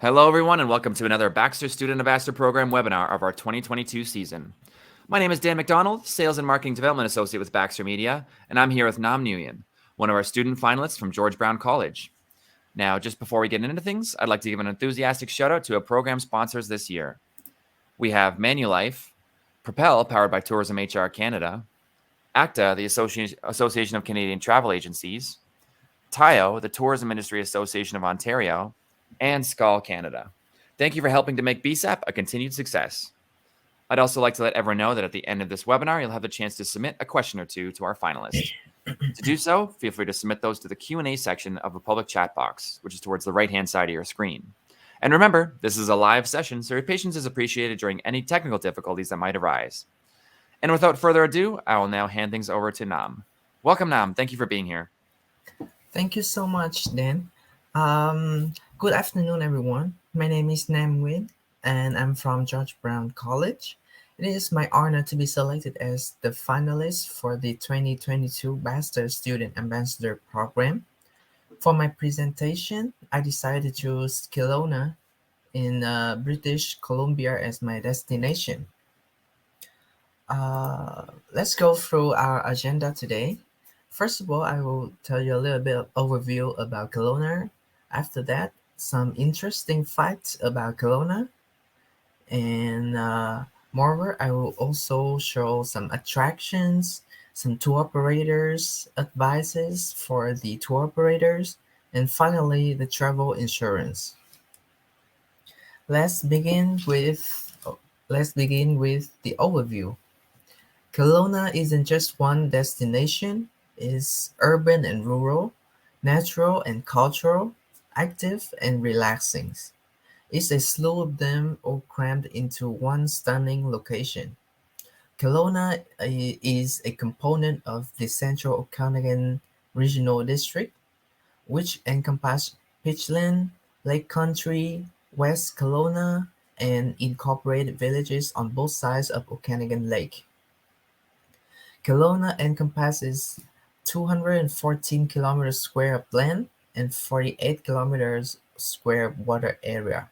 Hello, everyone, and welcome to another Baxter Student Ambassador Program webinar of our 2022 season. My name is Dan McDonald, Sales and Marketing Development Associate with Baxter Media, and I'm here with Nguyen, one of our student finalists from George Brown College. Now, just before we get into things, I'd like to give an enthusiastic shout out to our program sponsors this year. We have Manulife, Propel, powered by Tourism HR Canada, ACTA, the Association of Canadian Travel Agencies, TIO, the Tourism Industry Association of Ontario, and SCAL Canada. Thank you for helping to make BSAP a continued success. I'd also like to let everyone know that at the end of this webinar, you'll have the chance to submit a question or two to our finalists. To do so, feel free to submit those to the Q&A section of the public chat box, which is towards the right-hand side of your screen. And remember, this is a live session, so your patience is appreciated during any technical difficulties that might arise. And without further ado, I will now hand things over to Nam. Welcome, Nam. Thank you for being here. Thank you so much, Dan. Good afternoon, everyone. My name is Nguyen, and I'm from George Brown College. It is my honor to be selected as the finalist for the 2022 Baxter Student Ambassador Program. For my presentation, I decided to choose Kelowna in British Columbia as my destination. Let's go through our agenda today. First of all, I will tell you a little bit of overview about Kelowna. After that, some interesting facts about Kelowna. And moreover, I will also show some attractions, some tour operators, advices for the tour operators, and finally, the travel insurance. Let's begin with let's begin with the overview. Kelowna isn't just one destination, it's urban and rural, natural and cultural, active and relaxing. It's a slew of them all crammed into one stunning location. Kelowna is a component of the Central Okanagan Regional District, which encompasses Pitchland, Lake Country, West Kelowna, and incorporated villages on both sides of Okanagan Lake. Kelowna encompasses 214 kilometers square of land and 48 kilometers square of water area.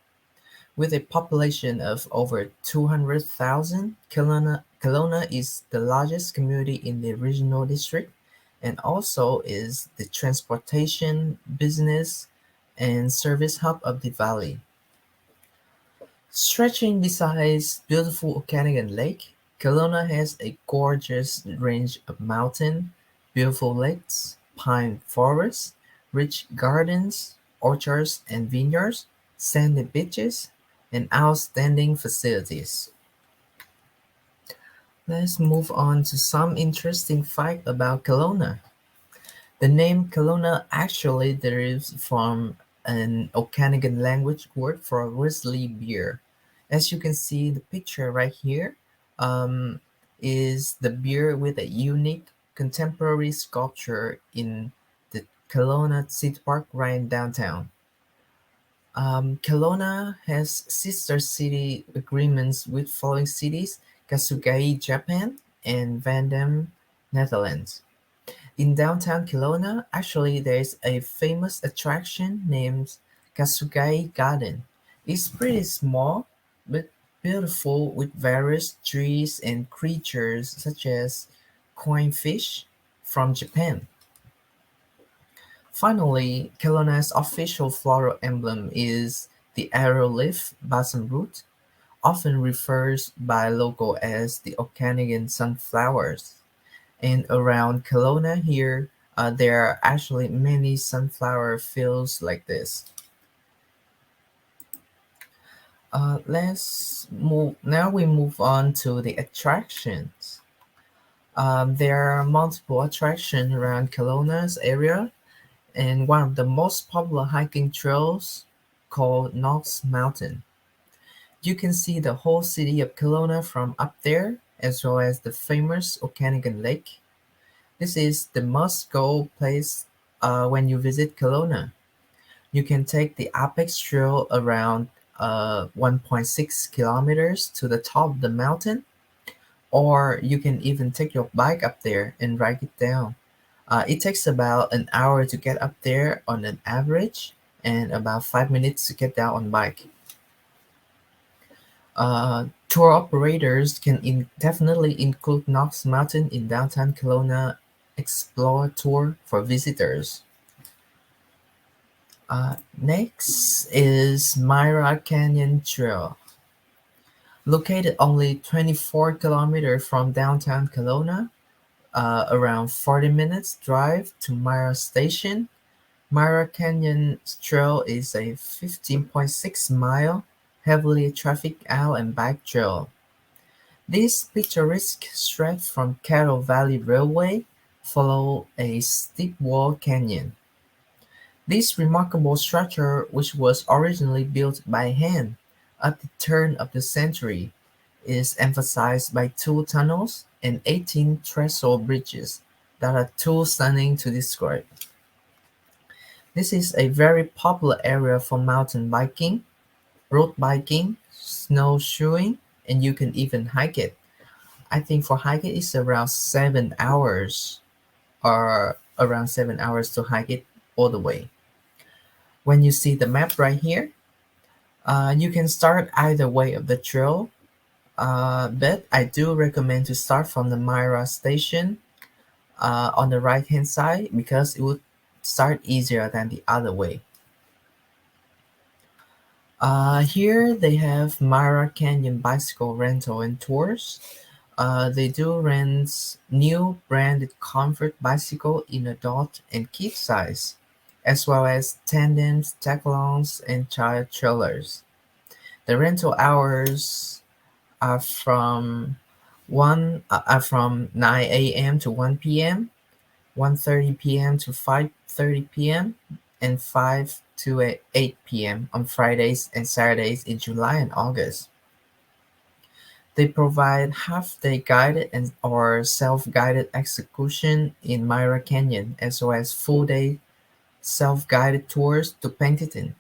With a population of over 200,000, Kelowna is the largest community in the regional district and also is the transportation, business, and service hub of the valley. Stretching beside beautiful Okanagan Lake, Kelowna has a gorgeous range of mountains, beautiful lakes, pine forests, rich gardens, orchards and vineyards, sandy beaches, and outstanding facilities. Let's move on to some interesting fact about Kelowna. The name Kelowna actually derives from an Okanagan language word for grizzly bear. As you can see, the picture right here um, is the bear with a unique contemporary sculpture in the Kelowna City Park right in downtown. Kelowna has sister city agreements with following cities: Kasugai, Japan, and Vandam, Netherlands. In downtown Kelowna, actually, there is a famous attraction named Kasugai Garden. It's pretty small, but beautiful with various trees and creatures such as koi fish from Japan. Finally, Kelowna's official floral emblem is the arrow leaf balsam root, often referred by local as the Okanagan sunflowers. And around Kelowna here, there are actually many sunflower fields like this. Let's move. Now we move on to the attractions. There are multiple attractions around Kelowna's area, and one of the most popular hiking trails called Knox Mountain. You can see the whole city of Kelowna from up there, as well as the famous Okanagan Lake. This is the must-go place when you visit Kelowna. You can take the Apex Trail around 1.6 kilometers to the top of the mountain, or you can even take your bike up there and ride it down. It takes about an hour to get up there on an average, and about 5 minutes to get down on bike. Tour operators can definitely include Knox Mountain in downtown Kelowna Explore Tour for visitors. Next is Myra Canyon Trail. Located only 24 kilometers from downtown Kelowna, around 40 minutes drive to Myra Station, Myra Canyon Trail is a 15.6-mile, heavily trafficked out and bike trail. This picturesque stretch from Cattle Valley Railway follow a steep wall canyon. This remarkable structure, which was originally built by hand at the turn of the century, is emphasized by two tunnels and 18 trestle bridges that are too stunning to describe. This is a very popular area for mountain biking, road biking, snowshoeing, and you can even hike it. I think for hiking it's around 7 hours or around 7 hours to hike it all the way. When you see the map right here, you can start either way of the trail, but I do recommend to start from the Myra station on the right hand side because it would start easier than the other way. Here they have Myra Canyon bicycle rental and tours. They do rent new branded comfort bicycle in adult and kid size, as well as tandems, tag-alongs, and child trailers. The rental hours are from 9 a.m. to 1 p.m., 1:30 p.m. to 5:30 p.m., and 5 to 8 p.m. on Fridays and Saturdays in July and August. They provide half-day guided and or self-guided excursion in Myra Canyon, as well as full-day self-guided tours to Penticton.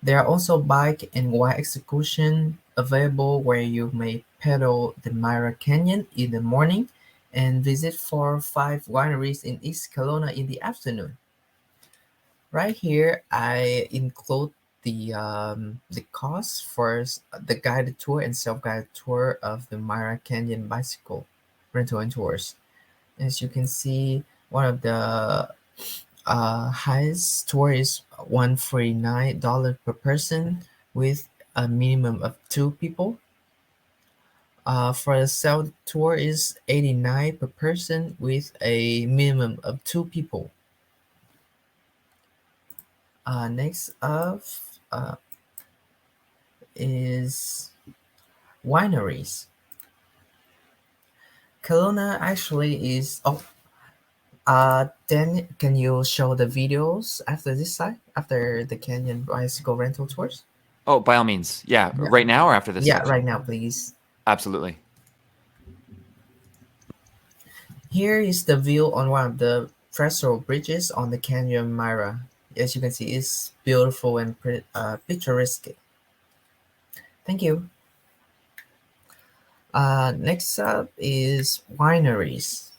There are also bike and wine excursions available where you may pedal the Myra Canyon in the morning and visit 4 or 5 wineries in East Kelowna in the afternoon. Right here, I include the cost for the guided tour and self-guided tour of the Myra Canyon bicycle rental and tours. As you can see, one of the highest tour is $149 per person with a minimum of 2 people. For the self tour is 89 per person with a minimum of 2 people. Next up uh, is wineries. Kelowna actually is. Oh, then can you show the videos after this side after the Canyon bicycle rental tours? Oh, by all means. Yeah. Yeah. Right now or after this Yeah, section? right now, please. Absolutely. Here is the view on one of the trestle bridges on the Canyon Myra. As you can see, it's beautiful and picturesque. Thank you. Next up is wineries.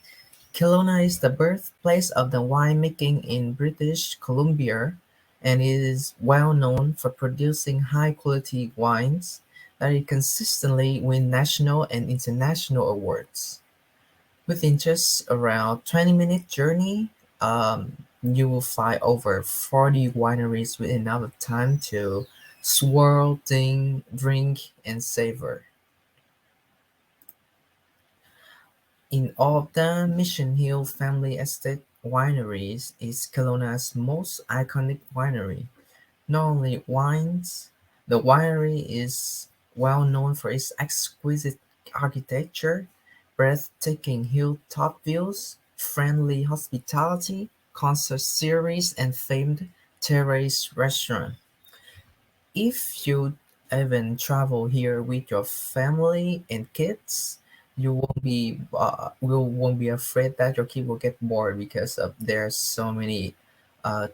Kelowna is the birthplace of the winemaking in British Columbia and is well known for producing high quality wines that consistently win national and international awards. Within just around 20-minute journey, you will find over 40 wineries with enough time to swirl, drink, and savor. In all of the Mission Hill Family Estate wineries is Kelowna's most iconic winery. Not only wines, the winery is well known for its exquisite architecture, breathtaking hilltop views, friendly hospitality, concert series, and famed terrace restaurant. If you even travel here with your family and kids, you won't be afraid that your kid will get bored because of there's so many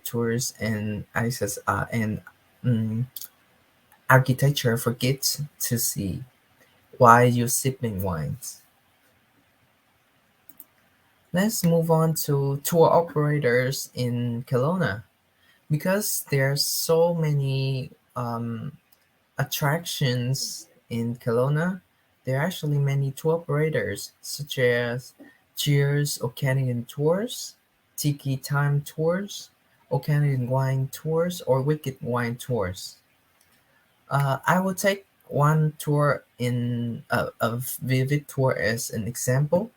tours and access and mm, architecture for kids to see while you sipping wines. Let's move on to tour operators in Kelowna. because there's so many attractions in Kelowna. There are actually many tour operators such as Cheers Canadian Tours, Tiki Time Tours, Canadian Wine Tours, or Wicked Wine Tours. I will take one tour in a Vivid tour as an example.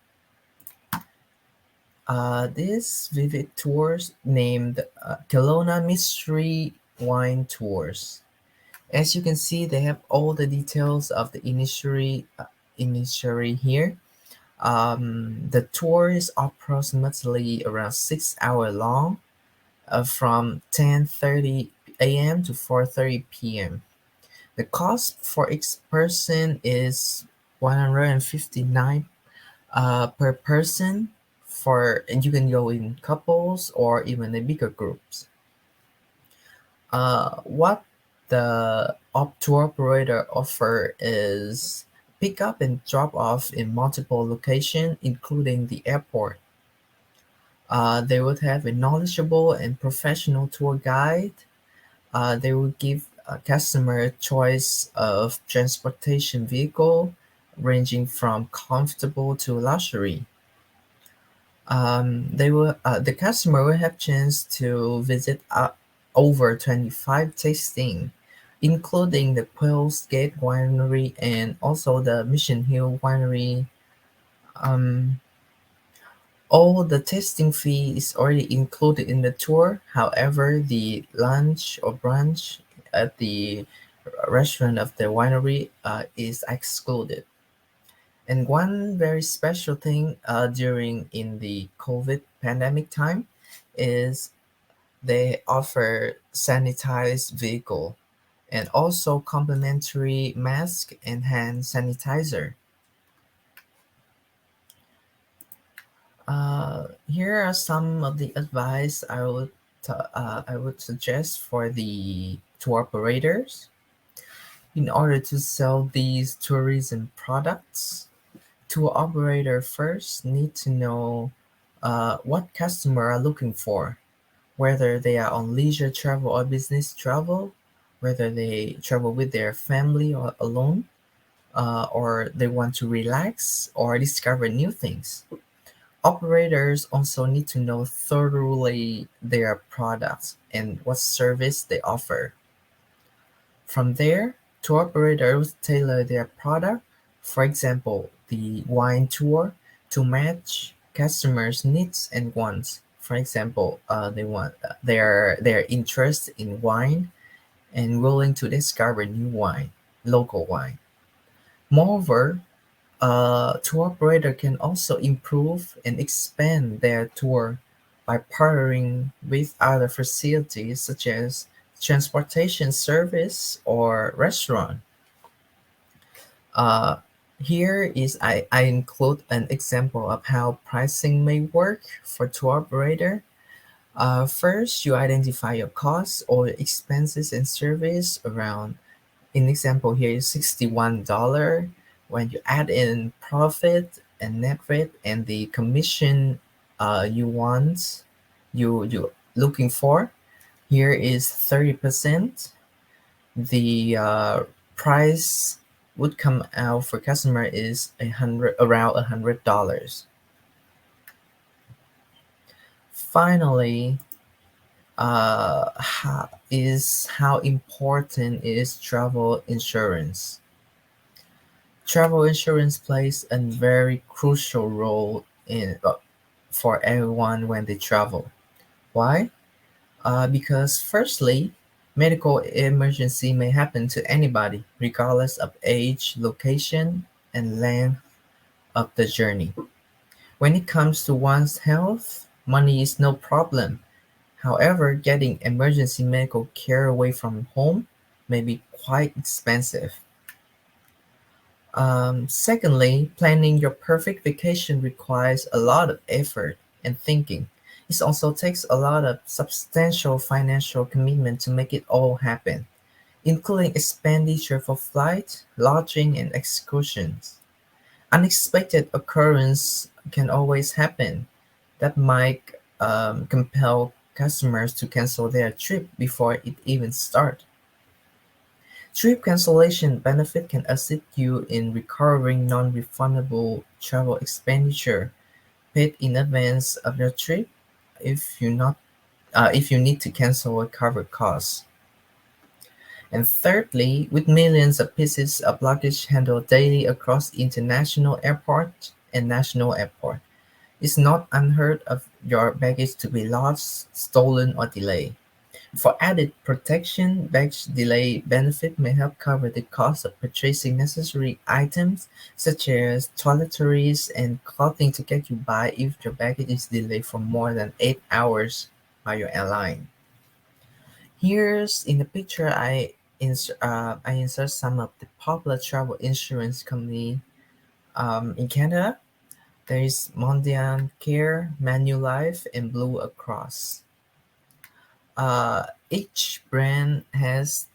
This Vivid tours named Kelowna Mystery Wine Tours. As you can see, they have all the details of the initiatory here. The tour is approximately around 6 hour long, from 10:30 a.m. to 4:30 p.m. The cost for each person is 159 per person, and you can go in couples or even in bigger groups. What the tour operator offer is pick up and drop off in multiple locations, including the airport. They would have a knowledgeable and professional tour guide. They will give a customer choice of transportation vehicle, ranging from comfortable to luxury. The customer will have chance to visit over 25 tasting, including the Quails Gate Winery and also the Mission Hill Winery. Um, all the tasting fee is already included in the tour. However, the lunch or brunch at the restaurant of the winery is excluded. And one very special thing during in the COVID pandemic time is they offer sanitized vehicle and also complimentary mask and hand sanitizer. Here are some of the advice I would suggest for the tour operators. In order to sell these tourism products, tour operator first need to know what customer are looking for, whether they are on leisure travel or business travel, whether they travel with their family or alone, or they want to relax or discover new things. Operators also need to know thoroughly their products and what service they offer. From there, tour operators tailor their product, for example, the wine tour, to match customers' needs and wants. For example, they want their interest in wine and willing to discover new wine, local wine. Moreover, a tour operator can also improve and expand their tour by partnering with other facilities such as transportation service or restaurant. Uh, I include an example of how pricing may work for tour operator. First, you identify your costs or expenses and service around. In example here is $61. When you add in profit and net rate and the commission you want, you looking for, here is 30%. The price would come out for customer is around $100. Finally, how important is travel insurance. Travel insurance plays a very crucial role for everyone when they travel. Why? Because firstly, medical emergency may happen to anybody, regardless of age, location, and length of the journey. When it comes to one's health, money is no problem. However, getting emergency medical care away from home may be quite expensive. Secondly, planning your perfect vacation requires a lot of effort and thinking. It also takes a lot of substantial financial commitment to make it all happen, including expenditure for flight, lodging, and excursions. Unexpected occurrence can always happen that might compel customers to cancel their trip before it even starts. Trip cancellation benefit can assist you in recovering non-refundable travel expenditure paid in advance of your trip if you need to cancel a covered cost. And thirdly, with millions of pieces of luggage handled daily across international airport and national airport, it's not unheard of your baggage to be lost, stolen, or delayed. For added protection, baggage delay benefit may help cover the cost of purchasing necessary items such as toiletries and clothing to get you by if your baggage is delayed for more than 8 hours by your airline. Here's in the picture I insert some of the popular travel insurance company in Canada. There is Mondial Care, Manulife, and Blue Cross. Each brand has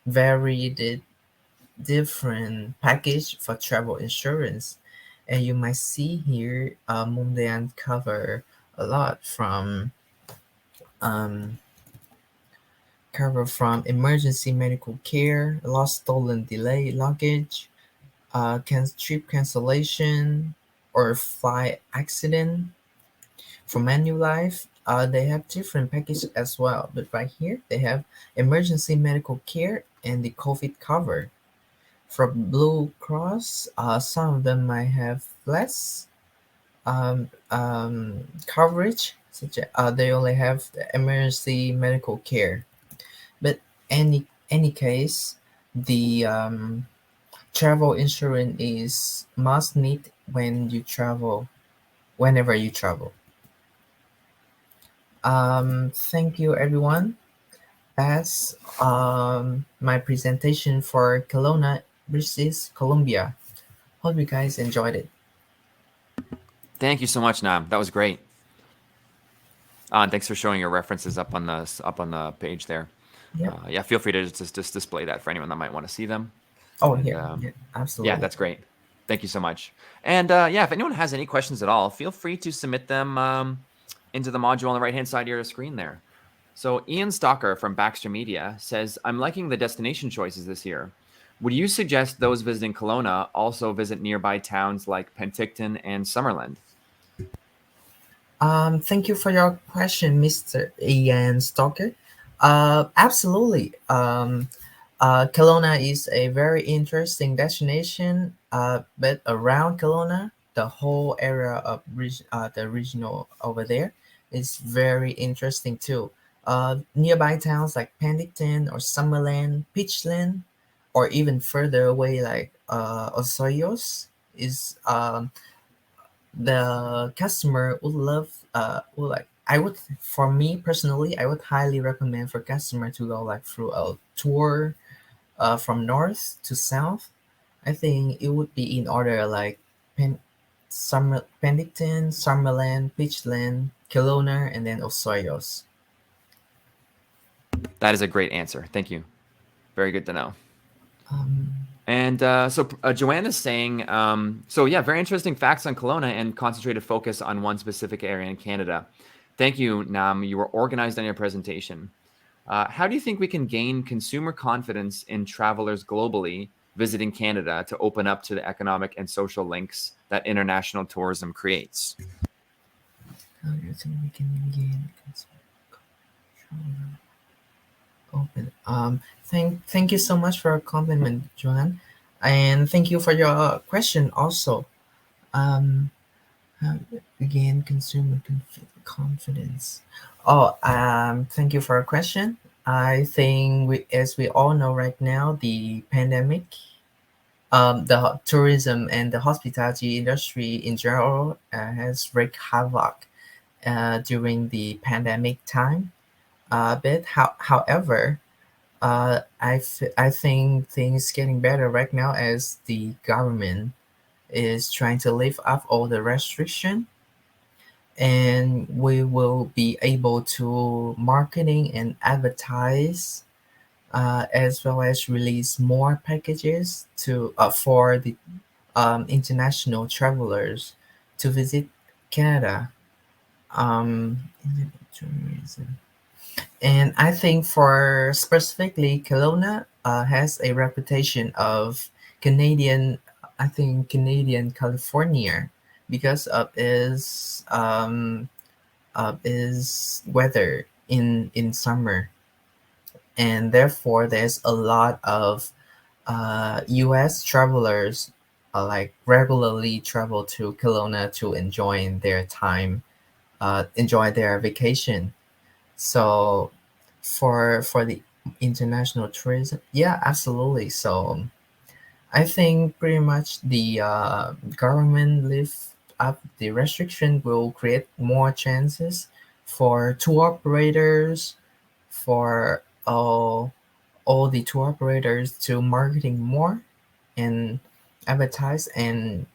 varied different package for travel insurance, and you might see here Mondial cover a lot um, from emergency medical care, lost, stolen, delayed luggage, trip cancellation, or flight accident. For Manulife, they have different packages as well, but right here they have emergency medical care and the COVID cover. For Blue Cross, some of them might have less coverage, they only have the emergency medical care. But any case, the travel insurance is must need whenever you travel. Thank you everyone. That's my presentation for Kelowna versus Colombia. Hope you guys enjoyed it. Thank you so much, Nam. That was great. And thanks for showing your references up on the page there. Yep. Yeah, feel free to just display that for anyone that might want to see them. Oh, And here. Yeah, yeah, absolutely. that's great. Thank you so much. And yeah, if anyone has any questions at all, feel free to submit them into the module on the right-hand side of your screen there. So Ian Stalker from Baxter Media says, I'm liking the destination choices this year. Would you suggest those visiting Kelowna also visit nearby towns like Penticton and Summerland? Thank you for your question, Mr. Ian Stalker. Absolutely. Kelowna is a very interesting destination, but around Kelowna, the whole area of the regional over there is very interesting too. Nearby towns like Penticton or Summerland, Peachland, or even further away like Osoyos is the customer would love would like I would for me personally I would highly recommend for customer to go like through a tour from north to south. I think it would be in order like Penticton, Summerland, Peachland, Kelowna, and then Osoyos. That is a great answer. Thank you. Very good to know. Um, And so Joanne is saying, so yeah, very interesting facts on Kelowna and concentrated focus on one specific area in Canada. Thank you, Nam. You were organized on your presentation. How do you think we can gain consumer confidence in travelers globally visiting Canada to open up to the economic and social links that international tourism creates? how do you think we can gain open? Thank you so much for a compliment, Joanne, and thank you for your question also. Um, how regain consumer confidence? Oh, thank you for a question. I think as we all know right now, the pandemic, the tourism and the hospitality industry in general has wreaked havoc during the pandemic time. However, I think things getting better right now as the government is trying to lift up all the restriction, and we will be able to marketing and advertise as well as release more packages to for the international travelers to visit Canada. Um, tourism. And I think for specifically Kelowna has a reputation of Canadian, I think Canadian California because of its weather in summer, and therefore there's a lot of U.S. travelers like regularly travel to Kelowna to enjoy their time, enjoy their vacation. So for the international tourism, yeah, absolutely. So I think pretty much the government lift up the restriction will create more chances for tour operators, for all the tour operators to marketing more and advertise and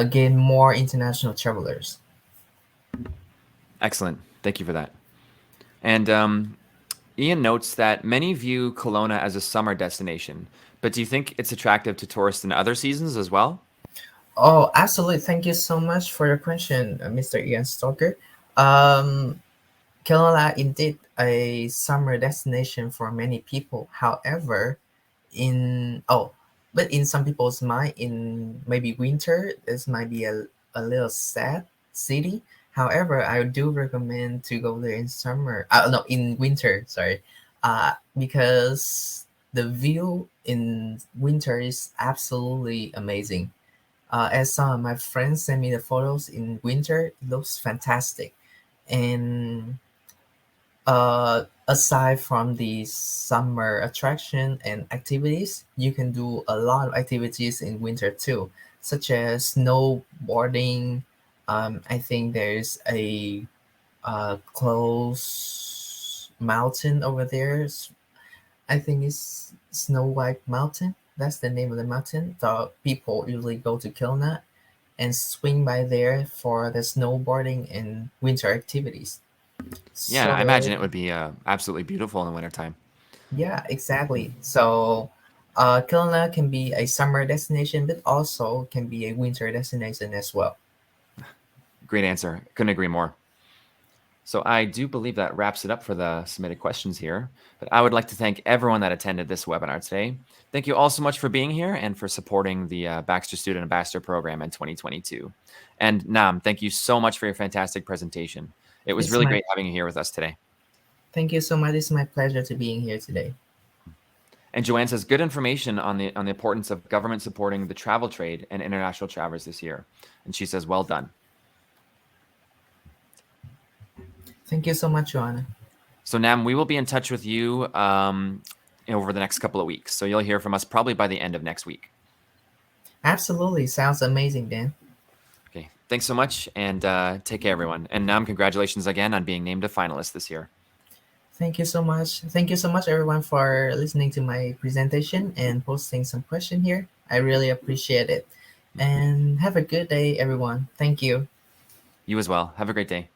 gain more international travelers. Excellent. Thank you for that. And Ian notes that many view Kelowna as a summer destination, but do you think it's attractive to tourists in other seasons as well? Oh, absolutely. Thank you so much for your question, Mr. Ian Stoker. Um, Kelowna indeed a summer destination for many people. However, in oh, but in some people's mind, in maybe winter, this might be a little sad city. However, I do recommend to go there in summer. No, in winter. Sorry, because the view in winter is absolutely amazing. As some of my friends send me the photos in winter, it looks fantastic. And aside from the summer attraction and activities, you can do a lot of activities in winter too, such as snowboarding. I think there's a close mountain over there. I think it's Snow White Mountain. That's the name of the mountain. The people usually go to Kelowna and swing by there for the snowboarding and winter activities. Yeah, I imagine So it would be absolutely beautiful in the wintertime. yeah, exactly. So Kelowna can be a summer destination, but also can be a winter destination as well. Great answer. Couldn't agree more. So I do believe that wraps it up for the submitted questions here. But I would like to thank everyone that attended this webinar today. Thank you all so much for being here and for supporting the Baxter Student Ambassador Program in 2022. And Nam, thank you so much for your fantastic presentation. It was It's really my great having you here with us today. Thank you so much. It's my pleasure to being here today. And Joanne says good information on the importance of government supporting the travel trade and international travelers this year. And she says, well done. Thank you so much, Joanna. So Nam, we will be in touch with you over the next couple of weeks. So you'll hear from us probably by the end of next week. Absolutely. Sounds amazing, Dan. Okay. Thanks so much and take care, everyone. And Nam, congratulations again on being named a finalist this year. Thank you so much. Thank you so much, everyone, for listening to my presentation and posting some question here. I really appreciate it. And have a good day, everyone. Thank you. You as well. Have a great day.